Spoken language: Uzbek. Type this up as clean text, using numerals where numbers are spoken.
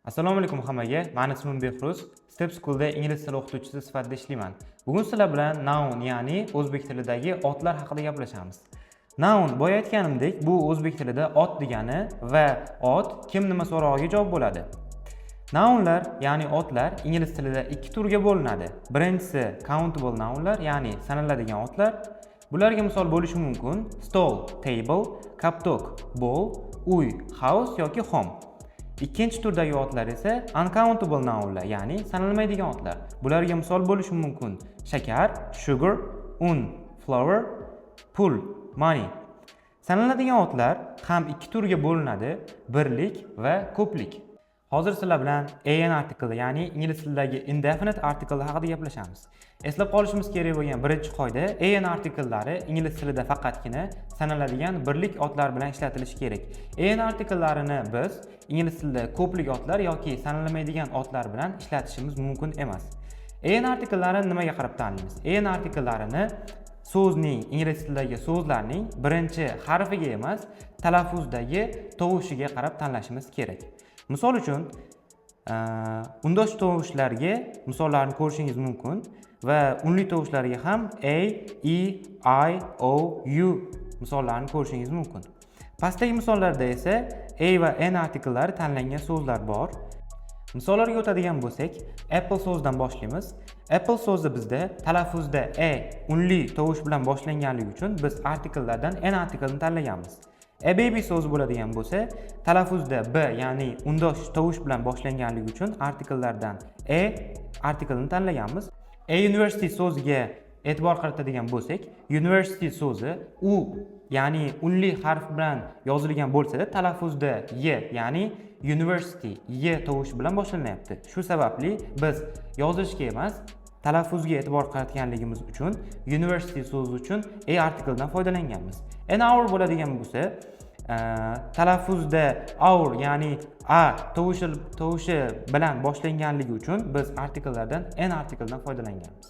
Assalomu alaykum hammaga. Men ismim Behruz. Step Schoolda ingliz tili o'qituvchisi sifatida ishlayman. Bugun sizlar bilan noun, ya'ni o'zbek tilidagi otlar haqida gaplashamiz. Noun, boya aytganimdek, bu o'zbek tilida ot degani va ot kim nima so'rog'iga javob bo'ladi. Nounlar, ya'ni otlar ingliz tilida ikki turga bo'linadi. Birinchisi countable nounlar, ya'ni sanaladigan otlar. Bularga misol bo'lishi mumkin: stol, table, kaptok, bowl, uy, house yoki home. Ikkinchi turdagi otlar esa uncountable nounlar, ya'ni sanalmaydigan otlar. Bularga misol bo'lishi mumkin: shakar, sugar, un, flour, pul, money. Sanaladigan otlar ham ikki turga bo'linadi: birlik va ko'plik. Hozir sizlar bilan an article, ya'ni ingliz tilidagi indefinite article haqida gaplashamiz. Eslab qolishimiz kerak bo'lgan birinchi qoida: an artiklelari ingliz tilida faqatgina sanaladigan birlik otlar bilan ishlatilishi kerak. An artiklellarini biz ingliz tilida ko'plik otlar yoki sanalmaydigan otlar bilan ishlatishimiz mumkin emas. An artiklellarini nimaga qarab tanlaymiz? An artiklellarini so'zning, ingliz tilidagi so'zlarning birinchi harfiga emas, talaffuzdagi tovushiga qarab tanlashimiz kerak. Misol uchun, undosh tovushlarga misollarni ko'rishingiz mumkin va unli tovushlarga ham a, e, I, o, u misollarni ko'rishingiz mumkin. Pastdagi misollarda esa a va n artikllari tanlangan so'zlar bor. Misollarga o'tadigan bo'lsak, apple so'zidan boshlaymiz. Apple so'zi bizda talaffuzda a unli tovush bilan boshlanganligi uchun biz artikllardan n artiklni tanlaganmiz. A baby so'zi bo'ladigan bo'lsa, talaffuzda b, ya'ni undosh tovush bilan boshlanganligi uchun artikllardan a artiklni tanlaganmiz. A university so'ziga e'tibor qaratadigan bo'lsak, university so'zi u, ya'ni unli harf bilan yozilgan bo'lsa-da, talaffuzda y, ya'ni university y tovushi bilan boshlanyapti. Shu sababli biz yozishga emas, talaffuzga e'tibor qaratganligimiz uchun university so'zi uchun a artikldan foydalanganmiz. An hour bo'ladigan bo'lsa, talaffuzda hour, ya'ni a tovushi bilan boshlanganligi uchun biz artikllardan n artikldan foydalanganmiz.